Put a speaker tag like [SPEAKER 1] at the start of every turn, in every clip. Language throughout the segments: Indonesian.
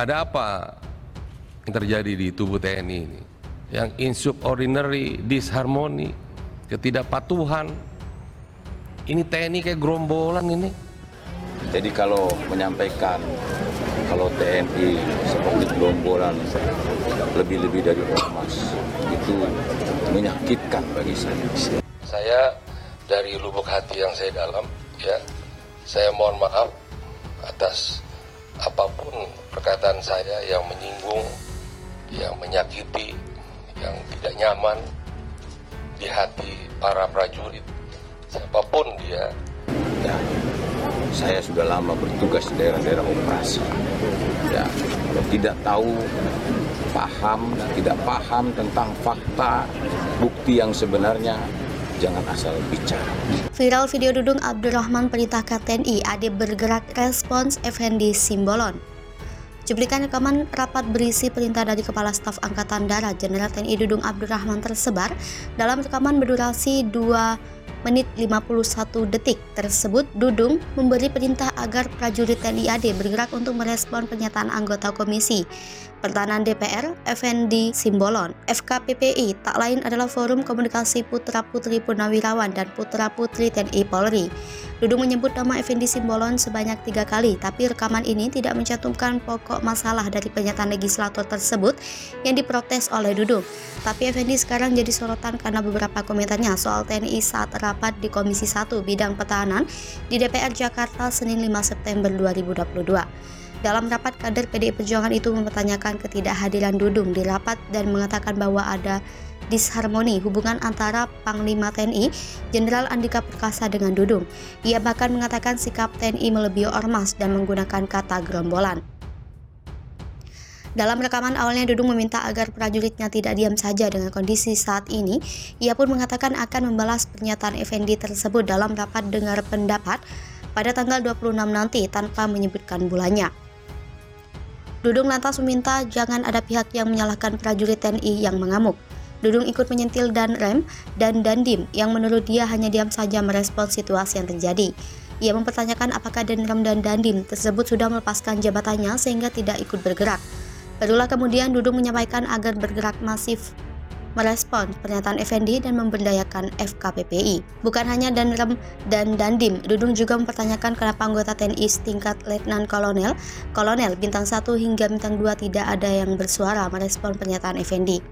[SPEAKER 1] Ada apa yang terjadi di tubuh TNI ini? Yang insubordinary, disharmoni, ketidakpatuhan. Ini TNI kayak gerombolan ini.
[SPEAKER 2] Jadi kalau menyampaikan kalau TNI seperti gerombolan lebih-lebih dari ormas, itu menyakitkan bagi saya.
[SPEAKER 1] Saya dari lubuk hati yang saya dalam, ya, saya mohon maaf atas apapun perkataan saya yang menyinggung, yang menyakiti, yang tidak nyaman di hati para prajurit, siapapun dia.
[SPEAKER 2] Ya, saya sudah lama bertugas di daerah-daerah operasi. Ya, kalau tidak tahu, tidak paham tentang fakta, bukti yang sebenarnya, jangan asal bicara.
[SPEAKER 3] Viral video Dudung Abdurrahman perintahkan TNI AD bergerak, respons Effendi Simbolon. Cuplikan rekaman rapat berisi perintah dari Kepala Staf Angkatan Darat Jenderal TNI Dudung Abdurrahman tersebar dalam rekaman berdurasi 2 menit 51 detik. Tersebut, Dudung memberi perintah agar prajurit TNI AD bergerak untuk merespon pernyataan anggota Komisi Pertahanan DPR, Effendi Simbolon. FKPPI tak lain adalah Forum Komunikasi Putra-Putri Purnawirawan dan Putra-Putri TNI Polri. Dudung menyebut nama Effendi Simbolon sebanyak 3 kali, tapi rekaman ini tidak mencantumkan pokok masalah dari pernyataan legislator tersebut yang diprotes oleh Dudung. Tapi Effendi sekarang jadi sorotan karena beberapa komentarnya soal TNI saat rapat di Komisi 1 Bidang Pertahanan di DPR Jakarta Senin 5 September 2022. Dalam rapat, kader PDI Perjuangan itu mempertanyakan ketidakhadiran Dudung di rapat dan mengatakan bahwa ada disharmoni hubungan antara Panglima TNI Jenderal Andika Perkasa dengan Dudung. Ia bahkan mengatakan sikap TNI melebihi ormas dan menggunakan kata gerombolan. Dalam rekaman awalnya, Dudung meminta agar prajuritnya tidak diam saja dengan kondisi saat ini. Ia pun mengatakan akan membalas pernyataan Effendi tersebut dalam rapat dengar pendapat pada tanggal 26 nanti tanpa menyebutkan bulannya. Dudung lantas meminta jangan ada pihak yang menyalahkan prajurit TNI yang mengamuk. Dudung ikut menyentil Danrem dan Dandim yang menurut dia hanya diam saja merespon situasi yang terjadi. Ia mempertanyakan apakah Danrem dan Dandim tersebut sudah melepaskan jabatannya sehingga tidak ikut bergerak. Barulah kemudian Dudung menyampaikan agar bergerak masif merespon pernyataan Effendi dan memberdayakan FKPPI. Bukan hanya Danrem dan Dandim, Dudung juga mempertanyakan kenapa anggota TNI setingkat Letnan Kolonel, Bintang 1 hingga Bintang 2 tidak ada yang bersuara merespon pernyataan Effendi.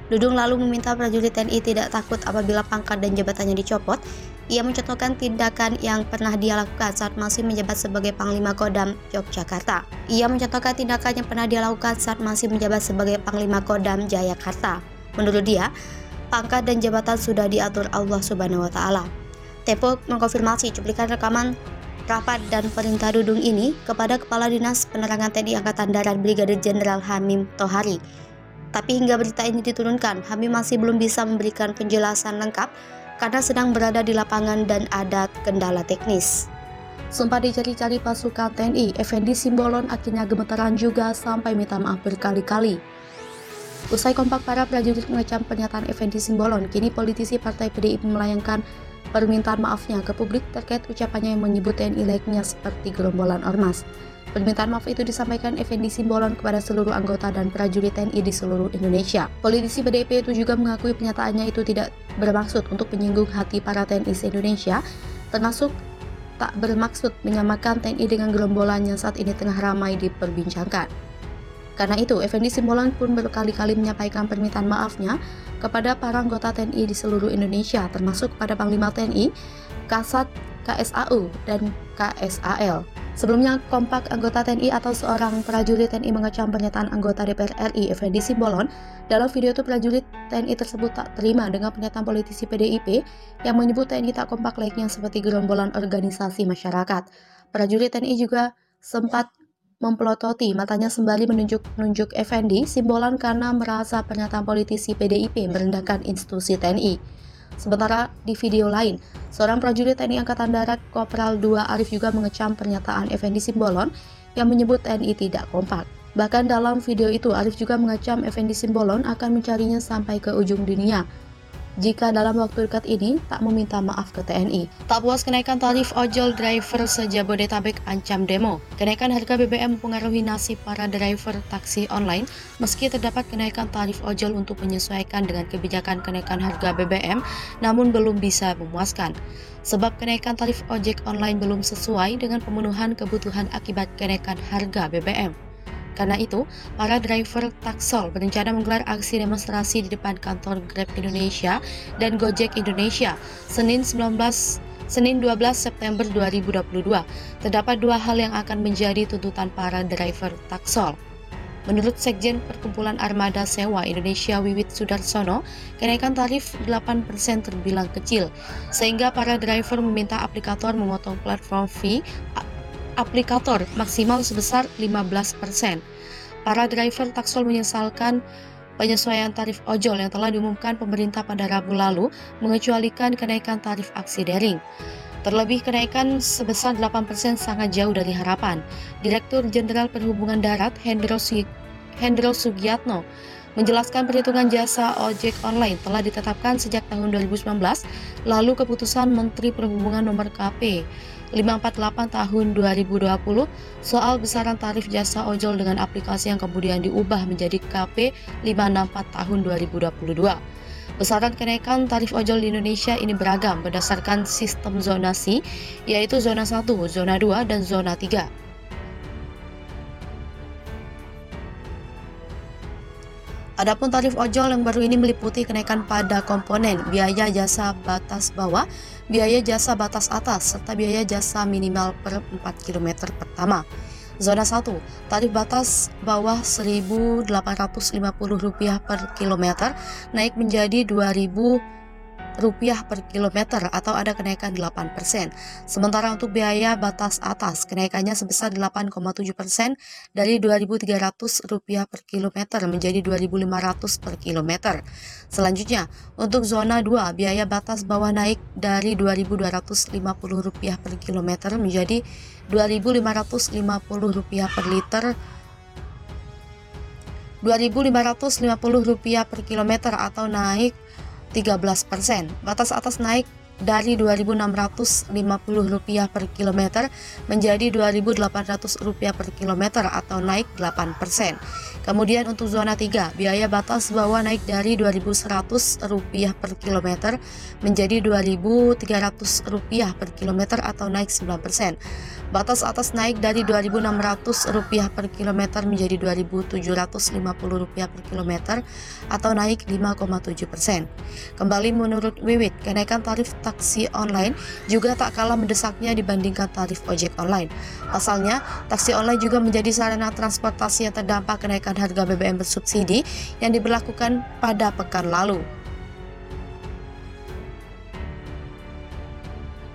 [SPEAKER 3] Dudung lalu meminta prajurit TNI tidak takut apabila pangkat dan jabatannya dicopot. Ia mencontohkan tindakan yang pernah dia lakukan saat masih menjabat sebagai Panglima Kodam Yogyakarta. Menurut dia, pangkat dan jabatan sudah diatur Allah Subhanahu wa Ta'ala. Tempo mengkonfirmasi cuplikan rekaman rapat dan perintah Dudung ini kepada Kepala Dinas Penerangan TNI Angkatan Darat Brigadir Jenderal Hamim Tohari. Tapi hingga berita ini diturunkan, Hamim masih belum bisa memberikan penjelasan lengkap karena sedang berada di lapangan dan ada kendala teknis. Sempat dicari-cari pasukan TNI, Effendi Simbolon akhirnya gemetaran juga sampai minta maaf berkali-kali. Usai kompak para prajurit mengecam pernyataan Effendi Simbolon, kini politisi Partai PDIP melayangkan permintaan maafnya ke publik terkait ucapannya yang menyebut TNI layaknya seperti gerombolan ormas. Permintaan maaf itu disampaikan Effendi Simbolon kepada seluruh anggota dan prajurit TNI di seluruh Indonesia. Politisi PDIP itu juga mengakui pernyataannya itu tidak bermaksud untuk menyinggung hati para TNI se-Indonesia, termasuk tak bermaksud menyamakan TNI dengan gerombolan yang saat ini tengah ramai diperbincangkan. Karena itu, Effendi Simbolon pun berkali-kali menyampaikan permintaan maafnya kepada para anggota TNI di seluruh Indonesia, termasuk kepada Panglima TNI, Kasat, KSAU, dan KSAL. Sebelumnya, kompak anggota TNI atau seorang prajurit TNI mengecam pernyataan anggota DPR RI, Effendi Simbolon. Dalam video itu, prajurit TNI tersebut tak terima dengan pernyataan politisi PDIP yang menyebut TNI tak kompak layaknya seperti gerombolan organisasi masyarakat. Prajurit TNI juga sempat mempelototi matanya sembari menunjuk Effendi Simbolon karena merasa pernyataan politisi PDIP merendahkan institusi TNI. Sementara di video lain, seorang prajurit TNI Angkatan Darat Kopral II Arif juga mengecam pernyataan Effendi Simbolon yang menyebut TNI tidak kompak. Bahkan dalam video itu, Arif juga mengecam Effendi Simbolon akan mencarinya sampai ke ujung dunia. jika dalam waktu dekat ini tak meminta maaf ke TNI. Tak puas kenaikan tarif ojol, driver se-Jabodetabek ancam demo. Kenaikan harga BBM mempengaruhi nasib para driver taksi online meski terdapat kenaikan tarif ojol untuk menyesuaikan dengan kebijakan kenaikan harga BBM, namun belum bisa memuaskan. Sebab kenaikan tarif ojek online belum sesuai dengan pemenuhan kebutuhan akibat kenaikan harga BBM. Karena itu, para driver Taksol berencana menggelar aksi demonstrasi di depan kantor Grab Indonesia dan Gojek Indonesia Senin 12 September 2022. Terdapat dua hal yang akan menjadi tuntutan para driver Taksol. Menurut Sekjen Perkumpulan Armada Sewa Indonesia Wiwit Sudarsono, kenaikan tarif 8% terbilang kecil, sehingga para driver meminta aplikator memotong platform fee aplikator maksimal sebesar 15%. Para driver Taksol menyesalkan penyesuaian tarif ojol yang telah diumumkan pemerintah pada Rabu lalu mengecualikan kenaikan tarif aksi daring. Terlebih kenaikan sebesar 8% sangat jauh dari harapan. Direktur Jenderal Perhubungan Darat Hendro Sugiatno menjelaskan perhitungan jasa ojek online telah ditetapkan sejak tahun 2019, lalu keputusan Menteri Perhubungan Nomor KP 548 tahun 2020 soal besaran tarif jasa ojol dengan aplikasi yang kemudian diubah menjadi KP 564 tahun 2022. Besaran kenaikan tarif ojol di Indonesia ini beragam berdasarkan sistem zonasi, yaitu zona 1, zona 2, dan zona 3. Adapun tarif ojol yang baru ini meliputi kenaikan pada komponen biaya jasa batas bawah, biaya jasa batas atas, serta biaya jasa minimal per 4 km pertama. Zona 1, tarif batas bawah Rp1.850 per kilometer naik menjadi Rp2.000 per kilometer atau ada kenaikan 8%. Sementara untuk biaya batas atas, kenaikannya sebesar 8,7% dari Rp2.300 per kilometer menjadi Rp2.500 per kilometer. Selanjutnya, untuk zona 2, biaya batas bawah naik dari Rp2.250 per kilometer menjadi Rp2.550 per liter, Rp2.550 per kilometer atau naik 13%. Batas atas naik dari Rp2.650 per kilometer menjadi Rp2.800 per kilometer atau naik 8%. Kemudian untuk zona 3, biaya batas bawah naik dari Rp2.100 per kilometer menjadi Rp2.300 per kilometer atau naik 9%. Batas atas naik dari Rp2.600 per kilometer menjadi Rp2.750 per kilometer atau naik 5,7%. Kembali menurut Wiwit, kenaikan tarif taksi online juga tak kalah mendesaknya dibandingkan tarif ojek online. Pasalnya, taksi online juga menjadi sarana transportasi yang terdampak kenaikan harga BBM bersubsidi yang diberlakukan pada pekan lalu.